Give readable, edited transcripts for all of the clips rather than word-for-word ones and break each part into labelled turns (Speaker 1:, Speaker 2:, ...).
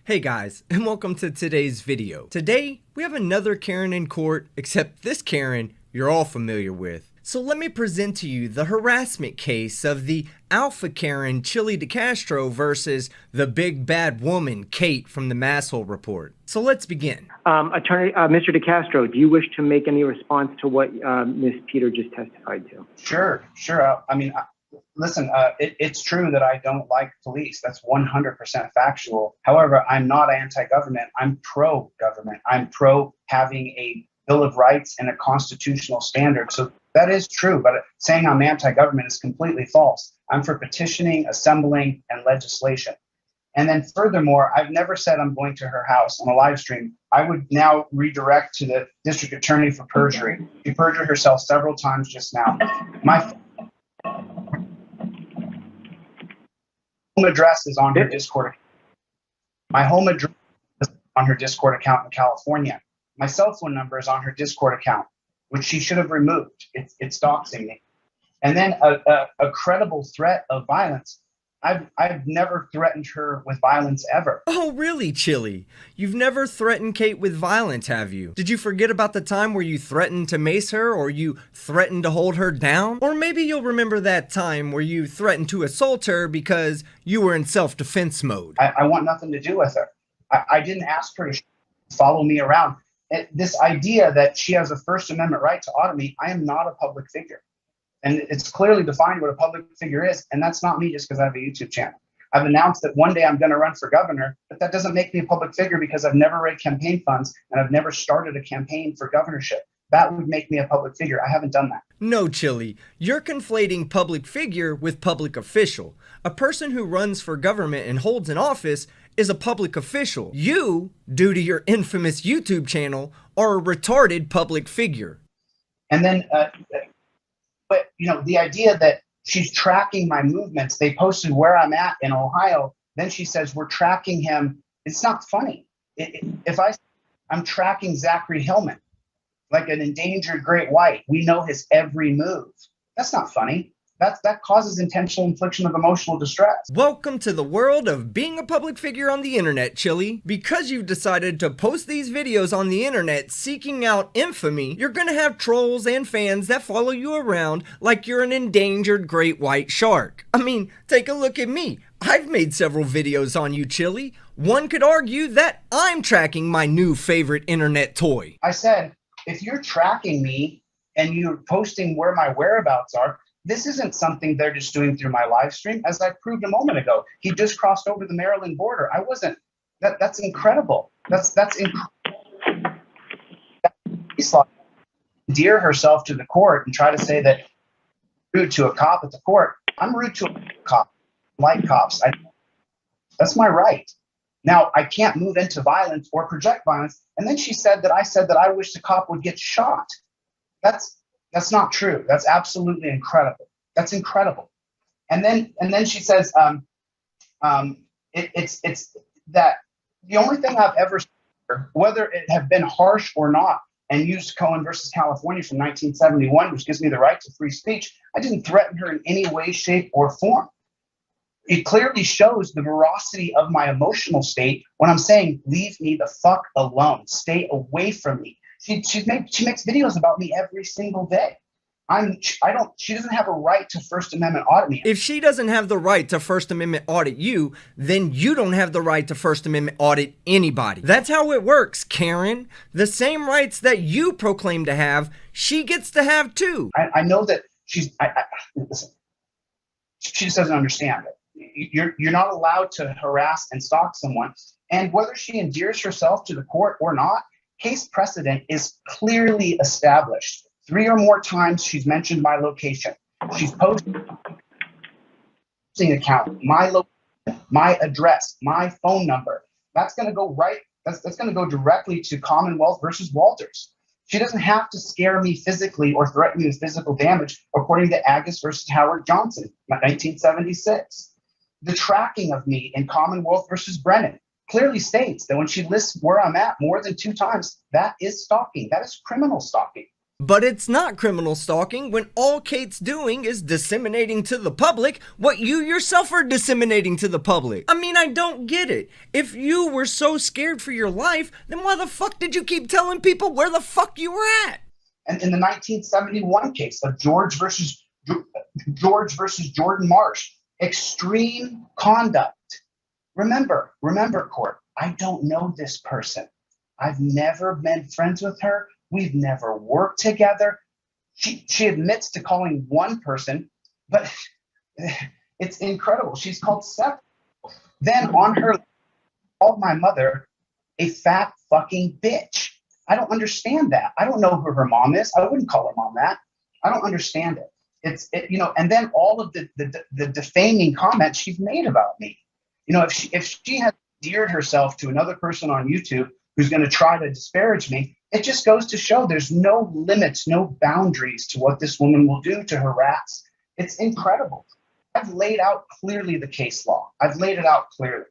Speaker 1: Hey guys, and welcome to today's video. Today, we have another Karen in court, except this Karen you're all familiar with. So let me present to you the harassment case of the alpha Karen Chille De Castro versus the big bad woman Kate from the Masshole Report. So let's begin.
Speaker 2: Mr. De Castro, do you wish to make any response to what Ms. Peter just testified to?
Speaker 3: Sure. Listen, it's true that I don't like police. That's 100% factual. However, I'm not anti-government. I'm pro-government. I'm pro having a Bill of Rights and a constitutional standard. So that is true, but saying I'm anti-government is completely false. I'm for petitioning, assembling, and legislation. And then furthermore, I've never said I'm going to her house on a live stream. I would now redirect to the district attorney for perjury. She perjured herself several times just now. My home address is on her Discord. My home address is on her Discord account in California. My cell phone number is on her Discord account, which she should have removed. It's doxing me. And then a credible threat of violence. I've never threatened her with violence ever.
Speaker 1: Oh really, Chille? You've never threatened Kate with violence, have you? Did you forget about the time where you threatened to mace her, or you threatened to hold her down? Or maybe you'll remember that time where you threatened to assault her because you were in self-defense mode.
Speaker 3: I want nothing to do with her. I didn't ask her to follow me around. This idea that she has a First Amendment right to audit me, I am not a public figure. And it's clearly defined what a public figure is, and that's not me just because I have a YouTube channel. I've announced that one day I'm going to run for governor, but that doesn't make me a public figure because I've never raised campaign funds and I've never started a campaign for governorship. That would make me a public figure. I haven't done that.
Speaker 1: No, Chille, you're conflating public figure with public official. A person who runs for government and holds an office is a public official. You, due to your infamous YouTube channel, are a retarded public figure.
Speaker 3: And then, but you know, the idea that she's tracking my movements, they posted where I'm at in Ohio, then she says we're tracking him. It's not funny. If I'm tracking Zachary Hillman, like an endangered great white, we know his every move. That's not funny. That causes intentional infliction of emotional distress.
Speaker 1: Welcome to the world of being a public figure on the internet, Chille. Because you've decided to post these videos on the internet seeking out infamy, you're gonna have trolls and fans that follow you around like you're an endangered great white shark. I mean, take a look at me. I've made several videos on you, Chille. One could argue that I'm tracking my new favorite internet toy.
Speaker 3: I said, if you're tracking me and you're posting where my whereabouts are, this isn't something they're just doing through my live stream. As I proved a moment ago, he just crossed over the Maryland border. I wasn't. That's incredible. That's incredible. Endear herself to the court and try to say that rude to a cop at the court. I'm rude to a cop. I like cops. That's my right. Now I can't move into violence or project violence. And then she said that I wish the cop would get shot. That's not true. That's absolutely incredible. That's incredible. And then she says, it's that the only thing I've ever said, whether it have been harsh or not, and used Cohen versus California from 1971, which gives me the right to free speech, I didn't threaten her in any way, shape, or form. It clearly shows the veracity of my emotional state when I'm saying, leave me the fuck alone. Stay away from me. She makes videos about me every single day. She doesn't have a right to First Amendment audit me.
Speaker 1: If she doesn't have the right to First Amendment audit you, then you don't have the right to First Amendment audit anybody. That's how it works, Karen. The same rights that you proclaim to have, she gets to have too.
Speaker 3: I know that listen, she just doesn't understand it. You're not allowed to harass and stalk someone. And whether she endears herself to the court or not, case precedent is clearly established. 3 or more times she's mentioned my location. She's posted account, my location, my address, my phone number. That's going to go right. That's going to go directly to Commonwealth versus Walters. She doesn't have to scare me physically or threaten me with physical damage, according to Agus versus Howard Johnson, 1976. The tracking of me in Commonwealth versus Brennan clearly states that when she lists where I'm at more than 2 times, that is stalking. That is criminal stalking.
Speaker 1: But it's not criminal stalking when all Kate's doing is disseminating to the public what you yourself are disseminating to the public. I mean, I don't get it. If you were so scared for your life, then why the fuck did you keep telling people where the fuck you were at?
Speaker 3: And in the 1971 case of George versus Jordan Marsh, extreme conduct. Remember, court, I don't know this person. I've never been friends with her. We've never worked together. She admits to calling one person, but it's incredible. She's called several. Then on her, called my mother a fat fucking bitch. I don't understand that. I don't know who her mom is. I wouldn't call her mom that. I don't understand it. And then all of the defaming comments she's made about me. If she has endeared herself to another person on YouTube who's going to try to disparage me, it just goes to show there's no limits, no boundaries to what this woman will do to harass. It's incredible. I've laid out clearly the case law. I've laid it out clearly.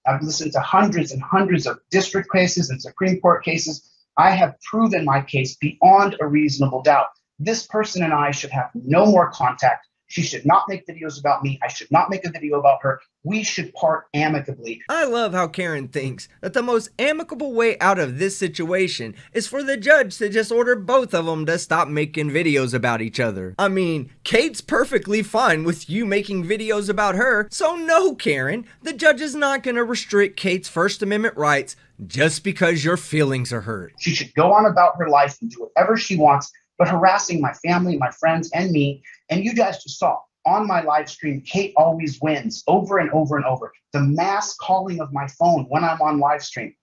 Speaker 3: I've listened to hundreds and hundreds of district cases and Supreme Court cases. I have proven my case beyond a reasonable doubt. This person and I should have no more contact. She should not make videos about me. I should not make a video about her. We should part amicably.
Speaker 1: I love how Karen thinks that the most amicable way out of this situation is for the judge to just order both of them to stop making videos about each other. I mean, Kate's perfectly fine with you making videos about her, so no, Karen, the judge is not going to restrict Kate's First Amendment rights just because your feelings are hurt.
Speaker 3: She should go on about her life and do whatever she wants, but harassing my family, my friends, and me. And you guys just saw on my live stream, Kate always wins over and over and over. The mass calling of my phone when I'm on live stream.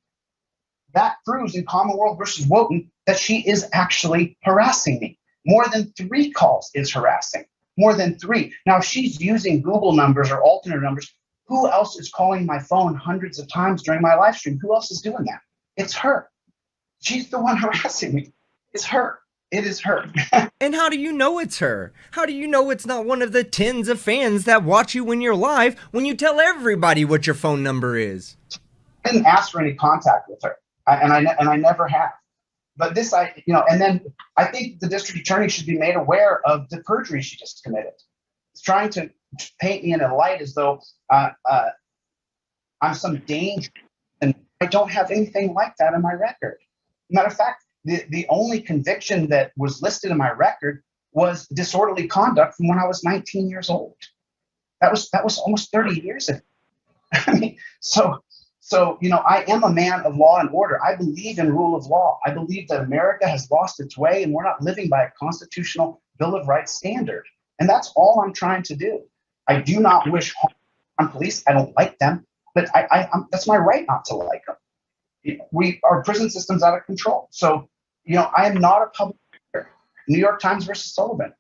Speaker 3: That proves in Commonwealth versus Wotan that she is actually harassing me. More than 3 calls is harassing. More than 3. Now, if she's using Google numbers or alternate numbers, who else is calling my phone hundreds of times during my live stream? Who else is doing that? It's her. She's the one harassing me. It's her. It is her.
Speaker 1: And how do you know it's her? How do you know it's not one of the tens of fans that watch you when you're live when you tell everybody what your phone number is?
Speaker 3: I didn't ask for any contact with her, and I never have. But this, and then I think the district attorney should be made aware of the perjury she just committed. It's trying to paint me in a light as though I'm some danger, and I don't have anything like that in my record. Matter of fact, the only conviction that was listed in my record was disorderly conduct from when I was 19 years old. That was almost 30 years ago. I mean, so I am a man of law and order. I believe in rule of law. I believe that America has lost its way and we're not living by a constitutional Bill of Rights standard. And that's all I'm trying to do. I do not wish harm on police. I don't like them, but that's my right not to like them. Our prison system's out of control. So, I am not a public figure. New York Times versus Sullivan.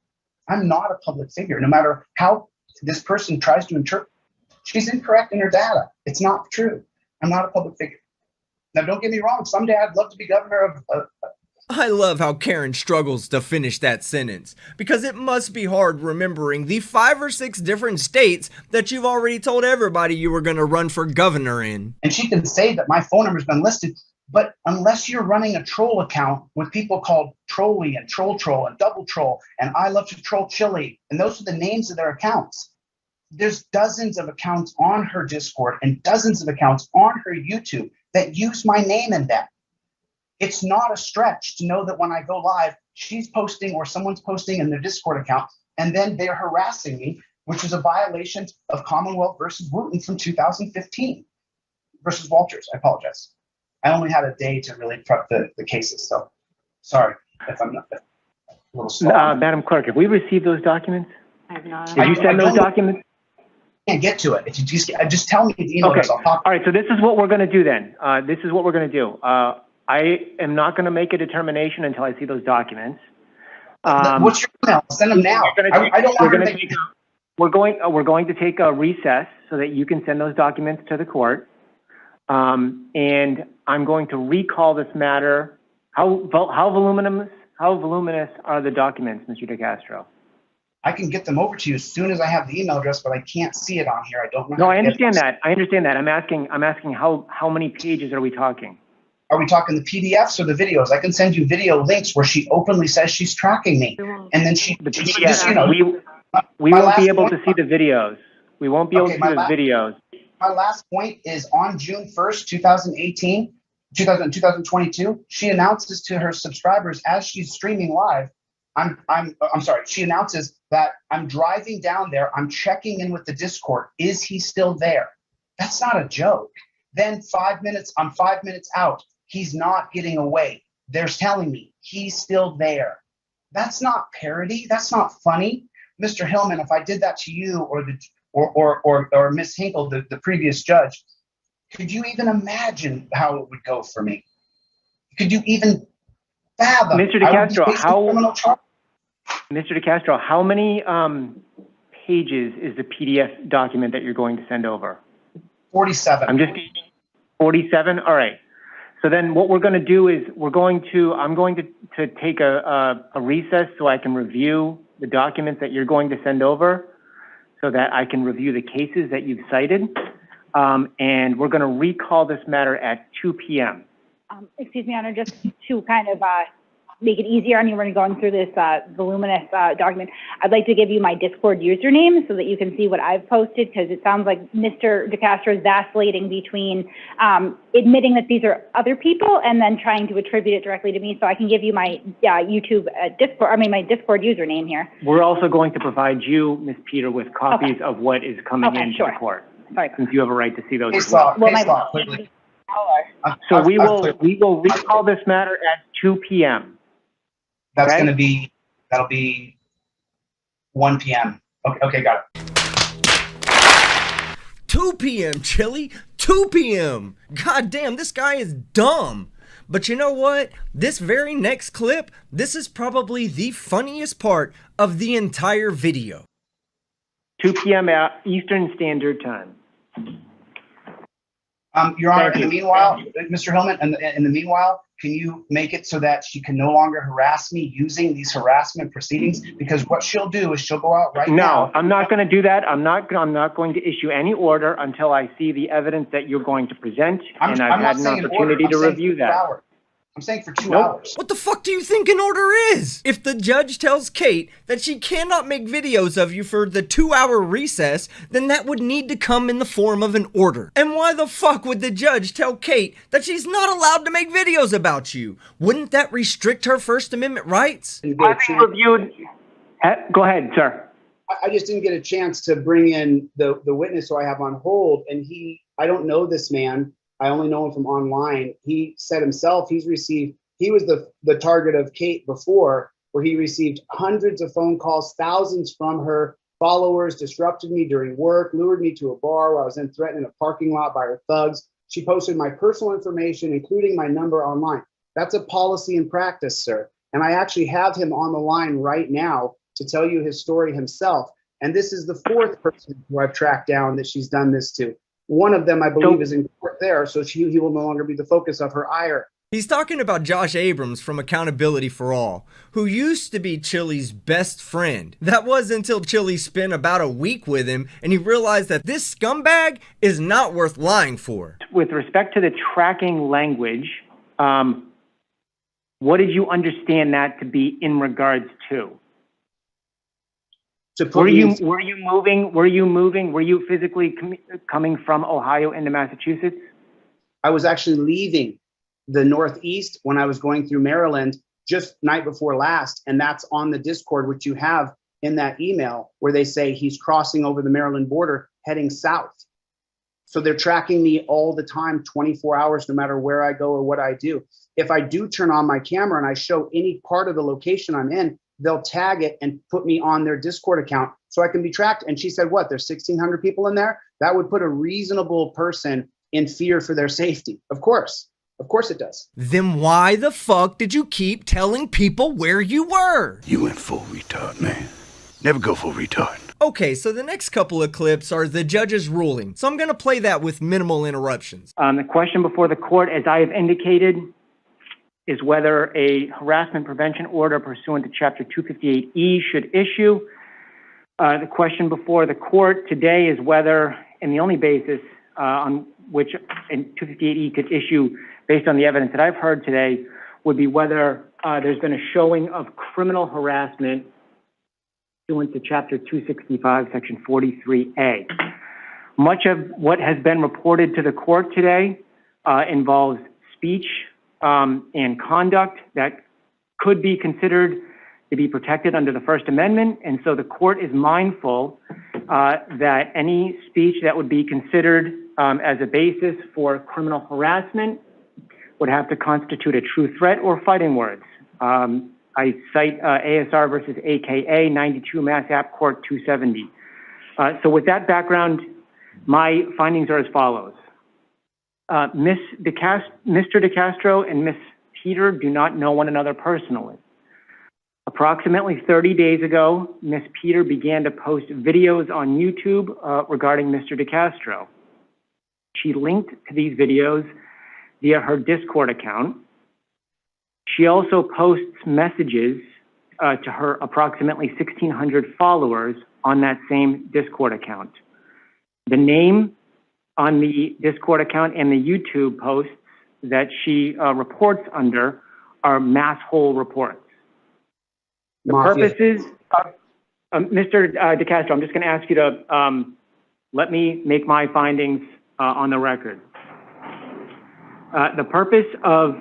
Speaker 3: I'm not a public figure. No matter how this person tries to interpret, she's incorrect in her data. It's not true. I'm not a public figure. Now, don't get me wrong. Someday I'd love to be governor of
Speaker 1: I love how Karen struggles to finish that sentence, because it must be hard remembering the 5 or 6 different states that you've already told everybody you were going to run for governor in.
Speaker 3: And she can say that my phone number's been listed, but unless you're running a troll account with people called Trolly and Troll and Double Troll and I Love to Troll Chille, and those are the names of their accounts. There's dozens of accounts on her Discord and dozens of accounts on her YouTube that use my name in them. It's not a stretch to know that when I go live, she's posting or someone's posting in their Discord account, and then they're harassing me, which is a violation of Commonwealth versus Wooten from 2015 versus Walters. I apologize. I only had a day to really prep the cases, so sorry if I'm not a little slow.
Speaker 2: Madam Clerk, have we received those documents?
Speaker 4: I have not.
Speaker 2: Did you send those documents?
Speaker 3: I can't get to it. If you just tell me the email address, I'll talk.
Speaker 2: All right, so this is what we're going to do then. This is what we're going to do. I am not going to make a determination until I see those documents.
Speaker 3: What's your email? Send them now.
Speaker 2: We're going to take a recess so that you can send those documents to the court. And I'm going to recall this matter. How voluminous are the documents, Mr. De Castro?
Speaker 3: I can get them over to you as soon as I have the email address, but I can't see it on here. I don't know.
Speaker 2: No, I understand that. I'm asking how many pages are we talking?
Speaker 3: Are we talking the PDFs or the videos? I can send you video links where she openly says she's tracking me, and then
Speaker 4: The PDF. We won't be able to see the videos. We won't be able to see the videos.
Speaker 3: My last point is on June 1st, 2022, she announces to her subscribers as she's streaming live, I'm sorry, she announces that I'm driving down there, I'm checking in with the Discord. Is he still there? That's not a joke. Then 5 minutes, I'm 5 minutes out. He's not getting away. They're telling me he's still there. That's not parody. That's not funny. Mr. Hillman, if I did that to you or Miss Hinkle, the previous judge, could you even imagine how it would go for me? Could you even fathom?
Speaker 4: Mr. De Castro, how many pages is the PDF document that you're going to send over?
Speaker 3: 47.
Speaker 4: I'm just 47. All right. So then what we're going to do is I'm going to take a recess so I can review the documents that you're going to send over so that I can review the cases that you've cited. And we're going to recall this matter at 2 p.m.
Speaker 5: Excuse me, Honor, just to kind of make it easier on you when you're going through this voluminous document, I'd like to give you my Discord username so that you can see what I've posted, because it sounds like Mr. De Castro is vacillating between admitting that these are other people and then trying to attribute it directly to me. So I can give you my my Discord username here.
Speaker 4: We're also going to provide you, Ms. Peter, with copies of what is coming into the court, since you have a right to see those as well. So we will recall this matter at 2 p.m.
Speaker 3: That's going to be, that'll be 1 p.m. Okay, got it.
Speaker 1: 2 p.m., Chille. 2 p.m. God damn, this guy is dumb. But you know what? This very next clip, this is probably the funniest part of the entire video.
Speaker 4: 2 p.m. Eastern Standard Time.
Speaker 3: Your Honor, in the meanwhile, Mr. Hillman, in the meanwhile, can you make it so that she can no longer harass me using these harassment proceedings? Because what she'll do is she'll go out right now.
Speaker 4: No, I'm not going to do that. I'm not going to issue any order until I see the evidence that you're going to present, and I've had an opportunity to review that.
Speaker 3: I'm saying for 2 hours.
Speaker 1: What the fuck do you think an order is? If the judge tells Kate that she cannot make videos of you for the 2-hour recess, then that would need to come in the form of an order. And why the fuck would the judge tell Kate that she's not allowed to make videos about you? Wouldn't that restrict her First Amendment rights?
Speaker 4: Having reviewed... Go ahead, sir.
Speaker 3: I just didn't get a chance to bring in the witness who I have on hold, and I don't know this man. I only know him from online. He said himself he was the target of Kate before, where he received hundreds of phone calls, thousands from her followers, disrupted me during work, lured me to a bar where I was then threatened in a parking lot by her thugs. She posted my personal information, including my number, online. That's a policy and practice, sir. And I actually have him on the line right now to tell you his story himself. And this is the 4th person who I've tracked down that she's done this to. One of them, I believe, is in court there, so he will no longer be the focus of her ire.
Speaker 1: He's talking about Josh Abrams from Accountability for All, who used to be Chille's best friend. That was until Chille spent about a week with him, and he realized that this scumbag is not worth lying for.
Speaker 4: With respect to the tracking language, what did you understand that to be in regards to? Were you physically coming from Ohio into Massachusetts?
Speaker 3: I was actually leaving the Northeast when I was going through Maryland just night before last. And that's on the Discord, which you have in that email, where they say he's crossing over the Maryland border, heading south. So they're tracking me all the time, 24 hours, no matter where I go or what I do. If I do turn on my camera and I show any part of the location I'm in, they'll tag it and put me on their Discord account so I can be tracked. And she said, what, there's 1,600 people in there? That would put a reasonable person in fear for their safety. Of course it does.
Speaker 1: Then why the fuck did you keep telling people where you were?
Speaker 6: You went full retard, man. Never go full retard.
Speaker 1: Okay, so the next couple of clips are the judge's ruling. So I'm gonna play that with minimal interruptions.
Speaker 4: The question before the court, as I have indicated, is whether a harassment prevention order pursuant to Chapter 258E should issue. The question before the court today is whether, and the only basis on which in 258E could issue based on the evidence that I've heard today would be whether there's been a showing of criminal harassment pursuant to Chapter 265, Section 43A. Much of what has been reported to the court today involves speech and conduct that could be considered to be protected under the First Amendment, and so the court is mindful that any speech that would be considered as a basis for criminal harassment would have to constitute a true threat or fighting words. I cite ASR versus AKA 92 Mass App Court 270. So with that background, my findings are as follows. Mr. De Castro and Ms. Peter do not know one another personally. Approximately 30 days ago, Ms. Peter began to post videos on YouTube regarding Mr. De Castro. She linked to these videos via her Discord account. She also posts messages to her approximately 1,600 followers on that same Discord account. The name on the Discord account and the YouTube posts that she reports under are Masshole Reports. The purposes of, Mr. De Castro, I'm just going to ask you to let me make my findings on the record. The purpose of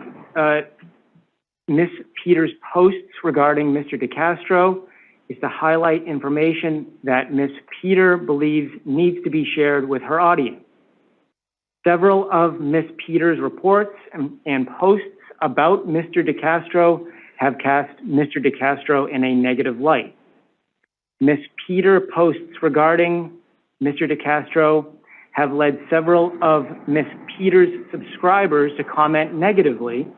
Speaker 4: Ms. Peters' posts regarding Mr. De Castro is to highlight information that Ms. Peter believes needs to be shared with her audience. Several of Ms. Peters' reports and posts about Mr. De Castro have cast Mr. De Castro in a negative light. Ms. Peter posts regarding Mr. De Castro have led several of Ms. Peters' subscribers to comment negatively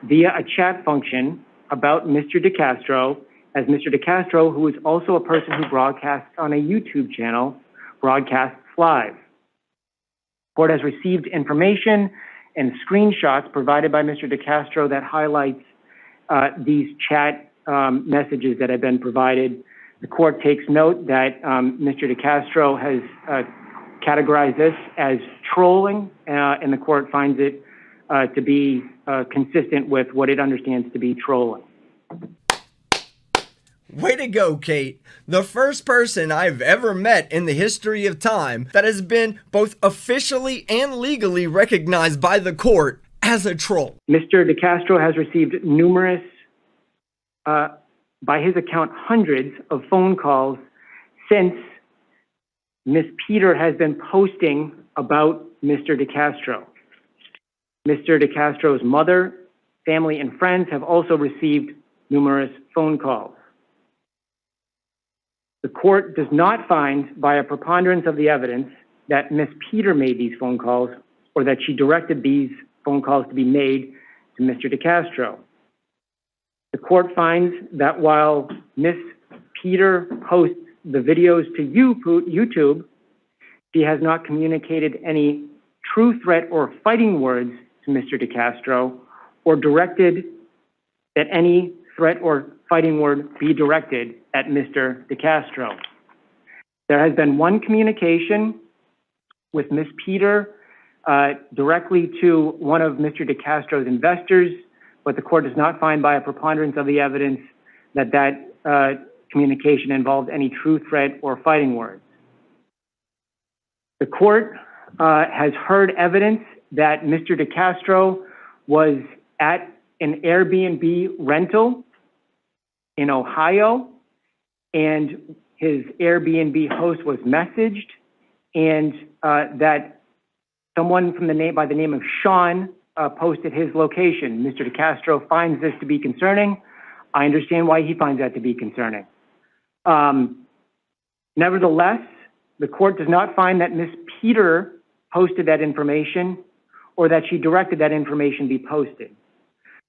Speaker 4: via a chat function about Mr. De Castro, as Mr. De Castro, who is also a person who broadcasts on a YouTube channel, broadcasts live. The court has received information and screenshots provided by Mr. De Castro that highlights these chat messages that have been provided. The court takes note that Mr. De Castro has categorized this as trolling, and the court finds it to be consistent with what it understands to be trolling.
Speaker 1: Way to go, Kate. The first person I've ever met in the history of time that has been both officially and legally recognized by the court as a troll.
Speaker 4: Mr. De Castro has received numerous, by his account, hundreds of phone calls since Ms. Peter has been posting about Mr. De Castro. Mr. De Castro's mother, family, and friends have also received numerous phone calls. The court does not find, by a preponderance of the evidence, that Ms. Peter made these phone calls or that she directed these phone calls to be made to Mr. De Castro. The court finds that while Ms. Peter posts the videos to YouTube, she has not communicated any true threat or fighting words to Mr. De Castro or directed that any threat or fighting word be directed at Mr. De Castro. There has been one communication with Ms. Peter directly to one of Mr. De Castro's investors, but the court does not find by a preponderance of the evidence that that communication involved any true threat or fighting words. The court has heard evidence that Mr. De Castro was at an Airbnb rental in Ohio, and his Airbnb host was messaged, and that someone by the name of Sean posted his location. Mr. De Castro finds this to be concerning. I understand why he finds that to be concerning. Nevertheless, the court does not find that Ms. Peter posted that information or that she directed that information be posted.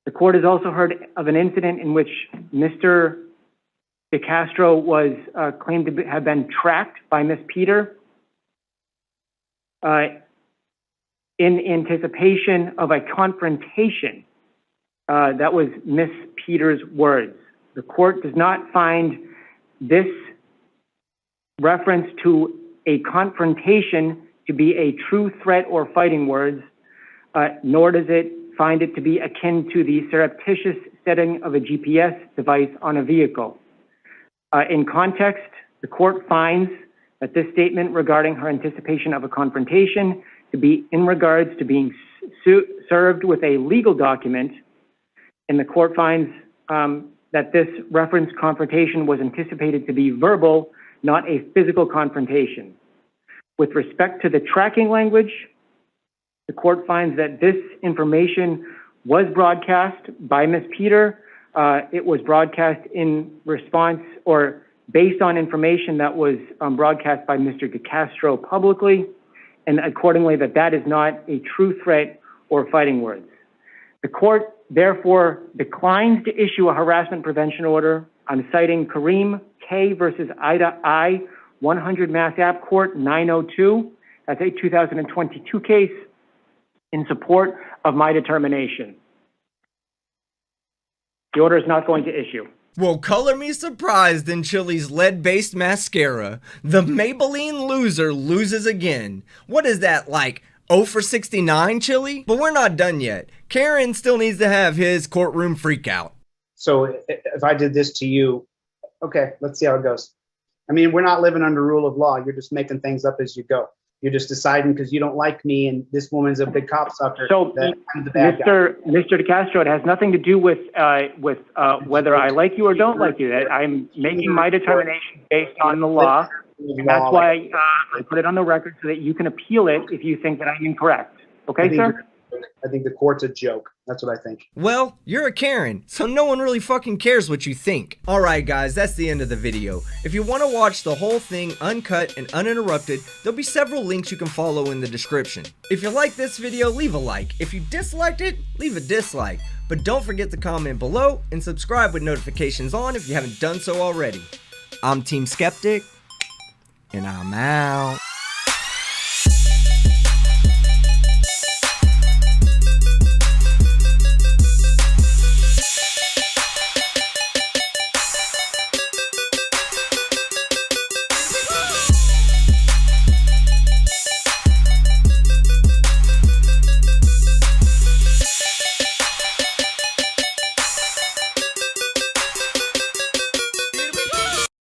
Speaker 4: The court has also heard of an incident in which Mr. De Castro was claimed to have been tracked by Ms. Peter in anticipation of a confrontation. That was Ms. Peter's words. The court does not find this reference to a confrontation to to be a true threat or fighting words, nor does it find it to be akin to the surreptitious setting of a GPS device on a vehicle. In context, the court finds that this statement regarding her anticipation of a confrontation to be in regards to being served with a legal document, and the court finds that this referenced confrontation was anticipated to be verbal, not a physical confrontation. With respect to the tracking language, the court finds that this information was broadcast by Ms. Peter. It was broadcast in response or based on information that was broadcast by Mr. De Castro publicly, and accordingly that is not a true threat or fighting words. The court therefore declines to issue a harassment prevention order. I'm citing Kareem K versus Ida I, 100 Mass App Court 902. That's a 2022 case in support of my determination. The order is not going to issue.
Speaker 1: Well, color me surprised in Chille's lead-based mascara. The Maybelline loser loses again. What is that, like 0 for 69, Chille? But we're not done yet. Karen still needs to have his courtroom freakout.
Speaker 3: So if I did this to you, okay, let's see how it goes. I mean, we're not living under rule of law. You're just making things up as you go. You're just deciding because you don't like me and this woman's a big cop sucker.
Speaker 4: So,
Speaker 3: that I'm the bad guy.
Speaker 4: Mr. De Castro, it has nothing to do with whether I like you or don't like you. I'm making my determination based on the law, and that's why I put it on the record so that you can appeal it if you think that I'm incorrect. Okay, sir?
Speaker 3: I think the court's a joke. That's what I think.
Speaker 1: Well, you're a Karen, so no one really fucking cares what you think. Alright guys, that's the end of the video. If you want to watch the whole thing uncut and uninterrupted, there'll be several links you can follow in the description. If you like this video, leave a like. If you disliked it, leave a dislike. But don't forget to comment below and subscribe with notifications on if you haven't done so already. I'm Team Skeptic, and I'm out.